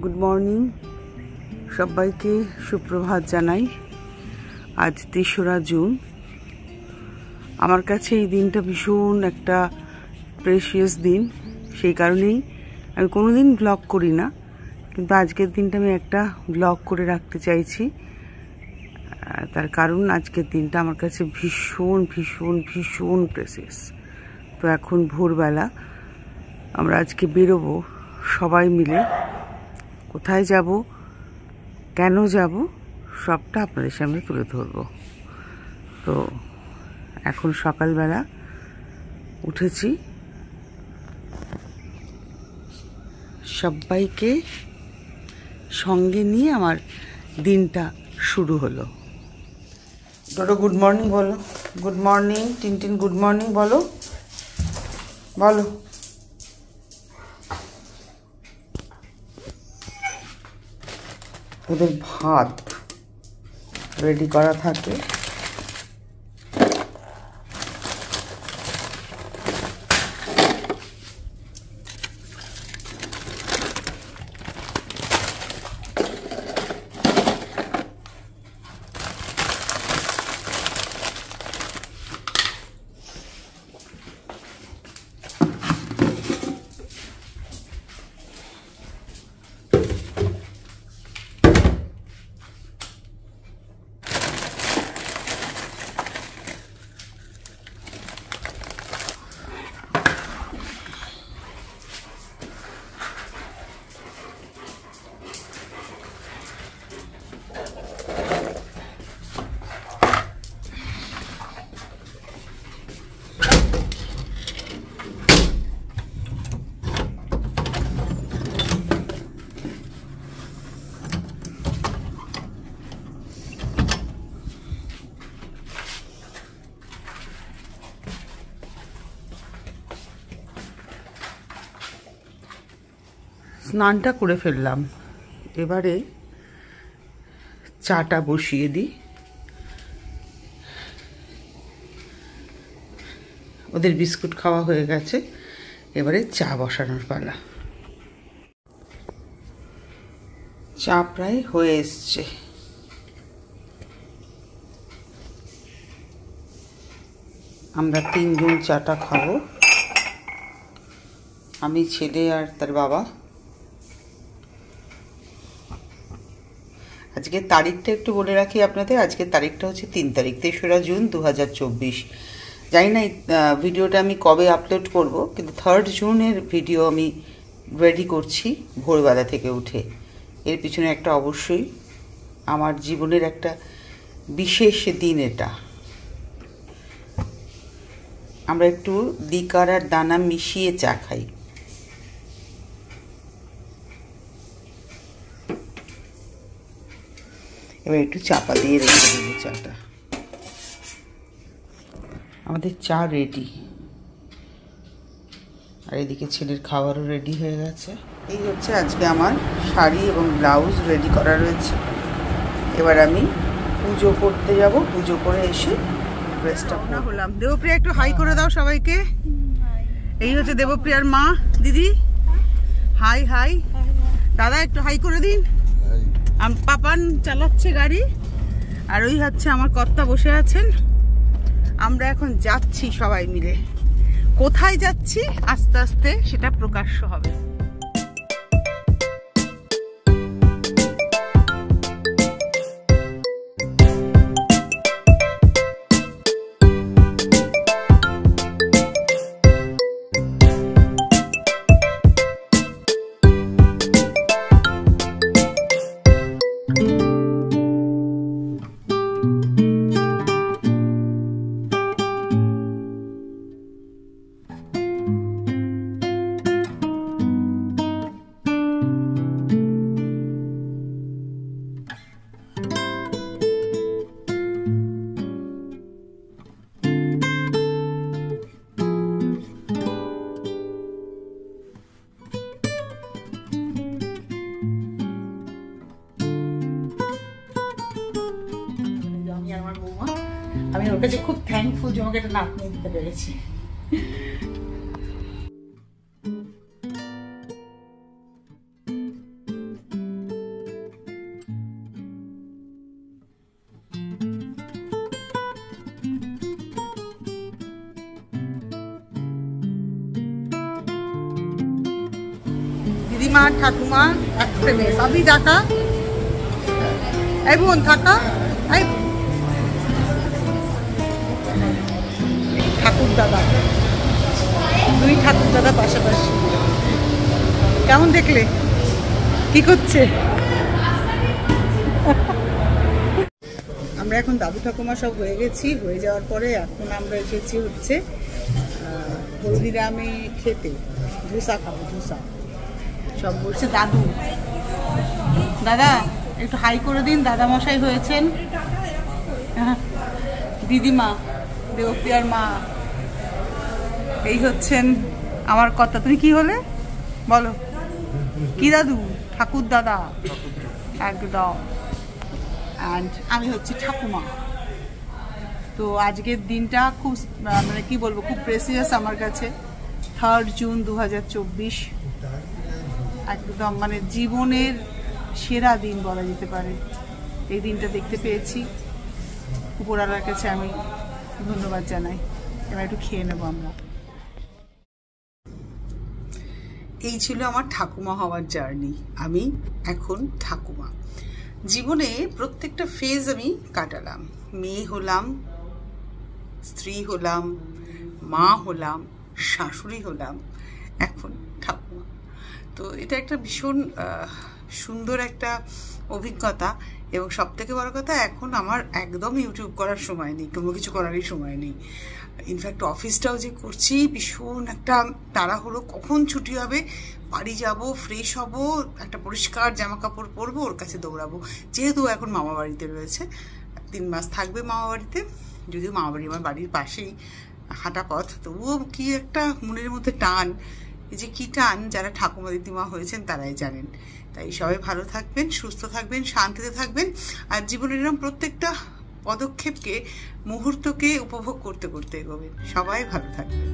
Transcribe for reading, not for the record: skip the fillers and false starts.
Good morning, সবাইকে সুপ্রভাত জানাই। আজ ৩রা জুন। আমার কাছে এই দিনটা ভীষণ একটা প্রেশিয়াস দিন, সেই কারণেই আমি কোনোদিন ব্লগ করি না, কিন্তু আজকের দিনটা আমি একটা ব্লগ করে রাখতে চাইছি। তার কারণ আজকের দিনটা আমার কাছে ভীষণ ভীষণ ভীষণ প্রেশিয়াস। তো এখন ভোরবেলা আমরা আজকে বেরোবো সবাই মিলে। কোথায় যাব, কেন যাব, সবটা আপনাদের সামনে তুলে ধরবো। তো এখন সকালবেলা উঠেছি, সবাইকে সঙ্গে নিয়ে আমার দিনটা শুরু হলো। ডোডো গুড মর্নিং বলো। Good morning Tintin, good morning বলো বলো। ওদের ভাত রেডি করা থাকে, স্নানটা করে ফেললাম। এবারে চাটা বসিয়ে দিই। ওদের বিস্কুট খাওয়া হয়ে গেছে, এবারে চা বসানোর পালা। চা প্রায় হয়ে এসছে। আমরা 3 জন চাটা খাবো, আমি, ছেলে আর তার বাবা। আজকের তারিখটা একটু বলে রাখি আপনাদের। আজকের তারিখটা হচ্ছে 3 তারিখ, 3রা জুন 2024। জানি না ভিডিওটা আমি কবে আপলোড করব, কিন্তু 3rd জুনের ভিডিও আমি রেডি করছি ভোরবেলা থেকে উঠে। এর পিছনে একটা অবশ্যই আমার জীবনের একটা বিশেষ দিন এটা। আমরা একটু লিকার আর দানা মিশিয়ে চা খাই। এবার একটু চাপা দিয়ে রেখে দেবো চাটা। আমাদের চা রেডি, আর এদিকে ছেলের খাবারও রেডি হয়ে গেছে। এই হচ্ছে আজকে আমার শাড়ি এবং ব্লাউজ রেডি করা রয়েছে। এবার আমি পুজো করতে যাব, পুজো করে এসে ড্রেসটা হলাম। দেবপ্রিয়া একটু হাই করে দাও সবাইকে। এই হচ্ছে দেবপ্রিয়ার মা, দিদি হাই হাই। দাদা একটু হাই করে দিন। পাপান চালাচ্ছে গাড়ি, আর ওই হচ্ছে আমার কর্তা বসে আছেন। আমরা এখন যাচ্ছি সবাই মিলে। কোথায় যাচ্ছি আস্তে আস্তে সেটা প্রকাশ্য হবে। আমি ওর কাছে খুব থ্যাঙ্কফুল যে আমাকে একটা নাতনি দিতে পেরেছি। দিদিমা ঠাকুমা এক ফ্রেমে সবই দেখা। এই বোন থাকা, এই ঠাকুর দাদা, দুই ঠাকুর দাদা পাশাপাশি। কেমন দেখলে? কি করছে? আমরা এখন দাদু ঠাকুমা সব হয়ে গেছি। হয়ে যাওয়ার পরে এখন আমরা এসেছি হচ্ছে হলদিরামে খেতে, ধোসা খাবো। ধোসা সব বলছে দাদু। দাদা একটু হাই করে দিন, দাদা মশাই হয়েছেন। দিদিমা, দেবপ্রিয়ার মা, এই হচ্ছেন আমার কথা। তুমি কি হলে বলো? কি দাদু? ঠাকুর দাদা একদম। অ্যান্ড আমি হচ্ছি ঠাকুমা। তো আজকের দিনটা খুব মানে কি বলবো, খুব প্রেসিয়াস আমার কাছে। 3 জুন 2024, একদম মানে জীবনের সেরা দিন বলা যেতে পারে। এই দিনটা দেখতে পেয়েছি, উপরওয়ালার কাছে আমি ধন্যবাদ জানাই। এবার একটু খেয়ে নেবো আমরা। এই ছিল আমার ঠাকুমা হওয়ার জার্নি। আমি এখন ঠাকুমা। জীবনে প্রত্যেকটা ফেজ আমি কাটালাম। মেয়ে হলাম, স্ত্রী হলাম, মা হলাম, শাশুড়ি হলাম, এখন ঠাকুমা। তো এটা একটা ভীষণ সুন্দর একটা অভিজ্ঞতা। এবং সব থেকে বড় কথা, এখন আমার একদম ইউটিউব করার সময় নেই, কোনো কিছু করারই সময় নেই। ইনফ্যাক্ট অফিসটাও যে করছি, ভীষণ একটা তাড়াহুড়ো, কখন ছুটি হবে, বাড়ি যাব, ফ্রেশ হব, একটা পরিষ্কার জামা কাপড় পরবো, ওর কাছে দৌড়াবো। যেহেতু এখন মামা বাড়িতে রয়েছে, 3 মাস থাকবে মামা বাড়িতে। যদিও মামা বাড়ি আমার বাড়ির পাশেই, হাঁটা পথ, তবুও কি একটা মনের মধ্যে টান। এই যে কি টান, যারা ঠাকুমা দিদিমা হয়েছেন তারাই জানেন। তাই সবাই ভালো থাকবেন, সুস্থ থাকবেন, শান্তিতে থাকবেন। আর জীবনের এরকম প্রত্যেকটা পদক্ষেপকে, মুহূর্তকে উপভোগ করতে করতে এগোবেন। সবাই ভালো থাকবেন।